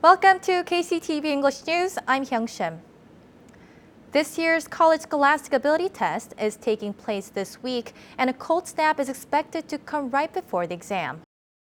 Welcome to KCTV English News. I'm Hyung Shim. This year's College Scholastic Ability Test is taking place this week, and a cold snap is expected to come right before the exam.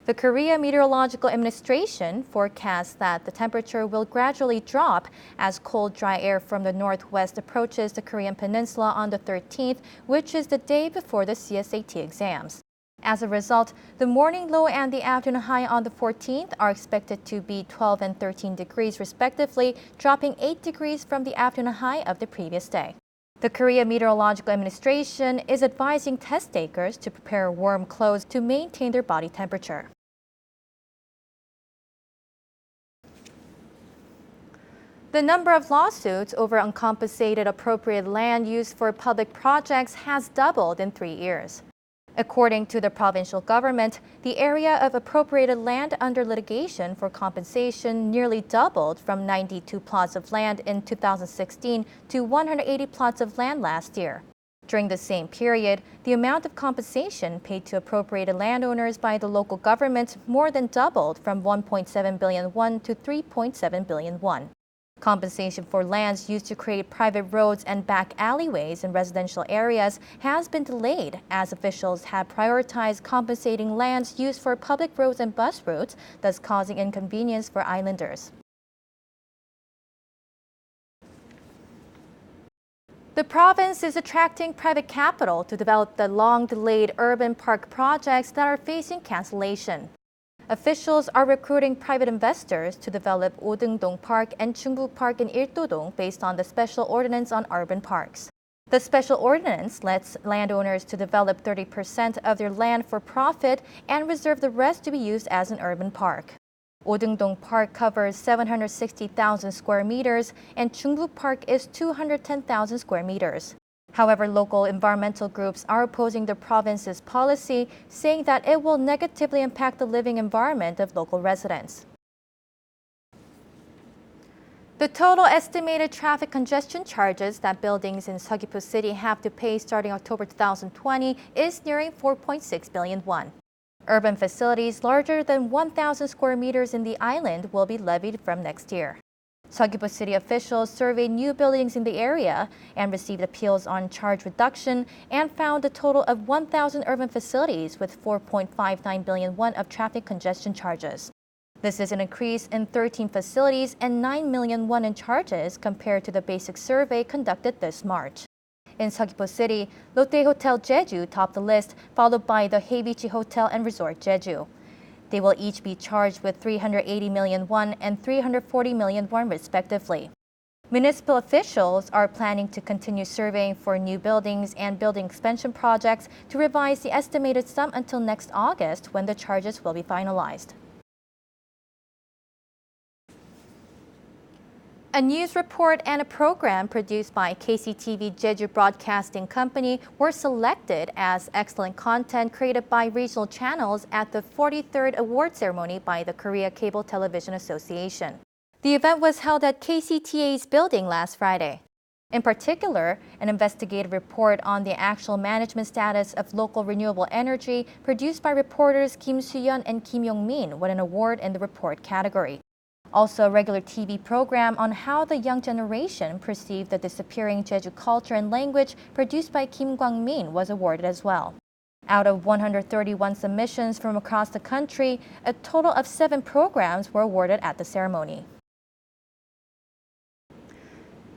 The Korea Meteorological Administration forecasts that the temperature will gradually drop as cold, dry air from the northwest approaches the Korean peninsula on the 13th, which is the day before the CSAT exams. As a result, the morning low and the afternoon high on the 14th are expected to be 12 and 13 degrees respectively, dropping 8 degrees from the afternoon high of the previous day. The Korea Meteorological Administration is advising test takers to prepare warm clothes to maintain their body temperature. The number of lawsuits over uncompensated appropriated land used for public projects has doubled in 3 years. According to the provincial government, the area of appropriated land under litigation for compensation nearly doubled from 92 plots of land in 2016 to 180 plots of land last year. During the same period, the amount of compensation paid to appropriated landowners by the local government more than doubled from 1.7 billion won to 3.7 billion won. Compensation for lands used to create private roads and back alleyways in residential areas has been delayed as officials have prioritized compensating lands used for public roads and bus routes, thus causing inconvenience for islanders. The province is attracting private capital to develop the long-delayed urban park projects that are facing cancellation. Officials are recruiting private investors to develop Odungdong Park and Chungbu Park in Ildo-dong based on the Special Ordinance on Urban Parks. The Special Ordinance lets landowners to develop 30% of their land for profit and reserve the rest to be used as an urban park. Odungdong Park covers 760,000 square meters and Chungbu Park is 210,000 square meters. However, local environmental groups are opposing the province's policy, saying that it will negatively impact the living environment of local residents. The total estimated traffic congestion charges that buildings in Seogwipo City have to pay starting October 2020 is nearing 4.6 billion won. Urban facilities larger than 1,000 square meters in the island will be levied from next year. Seogwipo City officials surveyed new buildings in the area and received appeals on charge reduction and found a total of 1,000 urban facilities with 4.59 billion won of traffic congestion charges. This is an increase in 13 facilities and 9 million won in charges compared to the basic survey conducted this March. In Seogwipo City, Lotte Hotel Jeju topped the list, followed by the Heibichi Hotel and Resort Jeju. They will each be charged with 380 million won and 340 million won respectively. Municipal officials are planning to continue surveying for new buildings and building expansion projects to revise the estimated sum until next August when the charges will be finalized. A news report and a program produced by KCTV Jeju Broadcasting Company were selected as excellent content created by regional channels at the 43rd award ceremony by the Korea Cable Television Association. The event was held at KCTA's building last Friday. In particular, an investigative report on the actual management status of local renewable energy produced by reporters Kim Soo-yeon and Kim Yong-min won an award in the report category. Also, a regular TV program on how the young generation perceive the disappearing Jeju culture and language produced by Kim Kwang-min was awarded as well. Out of 131 submissions from across the country, a total of 7 programs were awarded at the ceremony.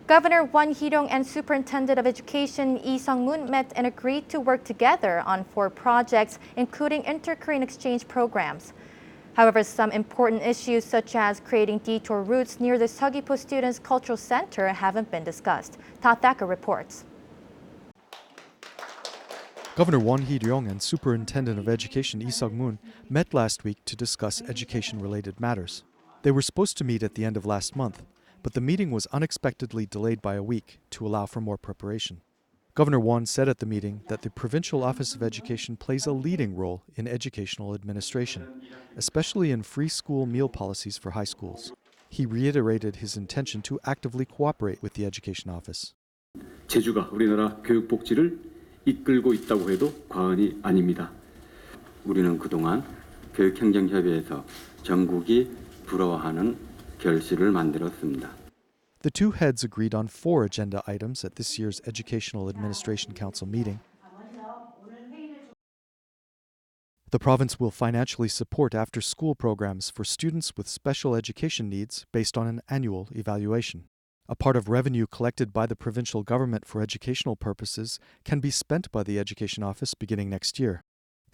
Governor Won Hee-ryong and Superintendent of Education Lee Sung-moon met and agreed to work together on 4 projects, including inter-Korean exchange programs. However, some important issues such as creating detour routes near the Seogwipo Students' Cultural Center haven't been discussed. Ta Thacker reports. Governor Won Hee-ryong and Superintendent of Education Lee Sung-moon met last week to discuss education-related matters. They were supposed to meet at the end of last month, but the meeting was unexpectedly delayed by a week to allow for more preparation. Governor Won said at the meeting that the Provincial Office of Education plays a leading role in educational administration, especially in free school meal policies for high schools. He reiterated his intention to actively cooperate with the Education Office. 제주가 우리나라 교육복지를 이끌고 있다고 해도 과언이 아닙니다. 우리는 그동안 교육행정협의회에서 전국이 부러워하는 결실을 만들었습니다. The two heads agreed on 4 agenda items at this year's Educational Administration Council meeting. The province will financially support after-school programs for students with special education needs based on an annual evaluation. A part of revenue collected by the provincial government for educational purposes can be spent by the Education Office beginning next year.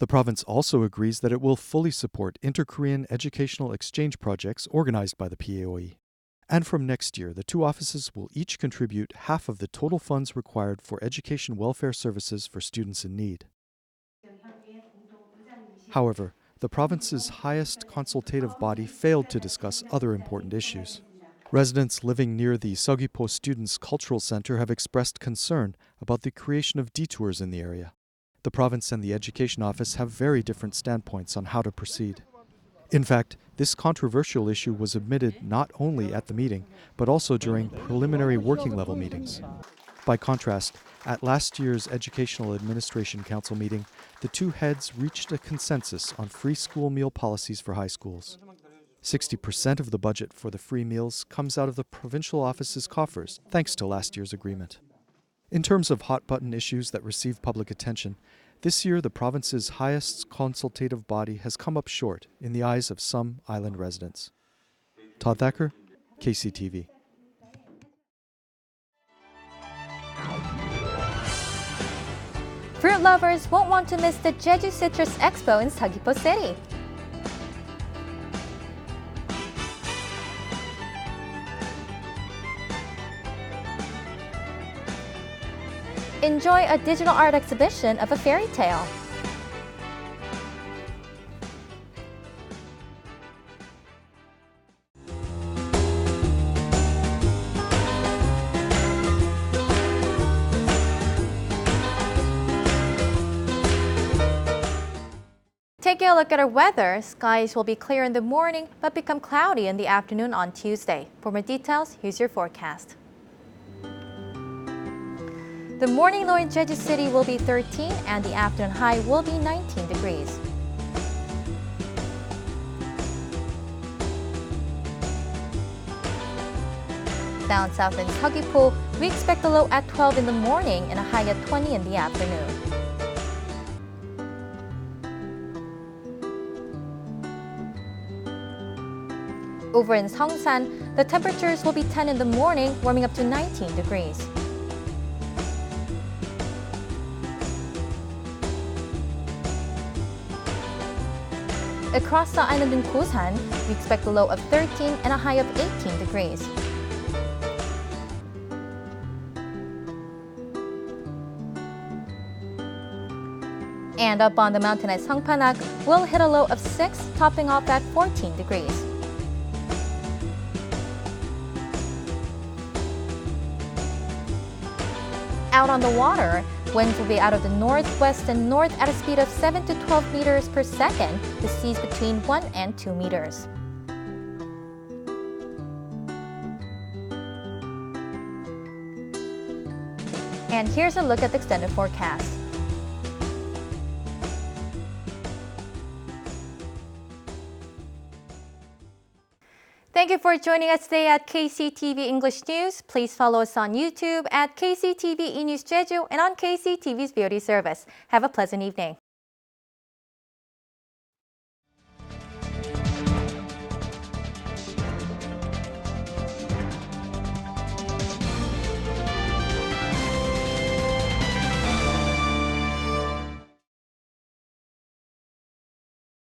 The province also agrees that it will fully support inter-Korean educational exchange projects organized by the PAOE. And from next year, the two offices will each contribute half of the total funds required for education welfare services for students in need. However, the province's highest consultative body failed to discuss other important issues. Residents living near the Seogwipo Students' Cultural Center have expressed concern about the creation of detours in the area. The province and the Education Office have very different standpoints on how to proceed. In fact, this controversial issue was admitted not only at the meeting, but also during preliminary working level meetings. By contrast, at last year's Educational Administration Council meeting, the two heads reached a consensus on free school meal policies for high schools. 60% of the budget for the free meals comes out of the provincial office's coffers, thanks to last year's agreement. In terms of hot-button issues that receive public attention, this year the province's highest consultative body has come up short in the eyes of some island residents. Todd Thacker, KCTV. Fruit lovers won't want to miss the Jeju Citrus Expo in Seogwipo City. Enjoy a digital art exhibition of a fairy tale. Taking a look at our weather, skies will be clear in the morning but become cloudy in the afternoon on Tuesday. For more details, here's your forecast. The morning low in Jeju City will be 13 and the afternoon high will be 19 degrees. Down south in Seogwipo, we expect a low at 12 in the morning and a high at 20 in the afternoon. Over in Seongsan, the temperatures will be 10 in the morning, warming up to 19 degrees. Across the island in Busan, we expect a low of 13 and a high of 18 degrees. And up on the mountain at Songpanak, we'll hit a low of 6, topping off at 14 degrees. Out on the water, winds will be out of the northwest and north at a speed of 7 to 12 meters per second, the seas between 1 and 2 meters. And here's a look at the extended forecast. Thank you for joining us today at KCTV English News. Please follow us on YouTube at KCTV eNews Jeju and on KCTV's VOD service. Have a pleasant evening.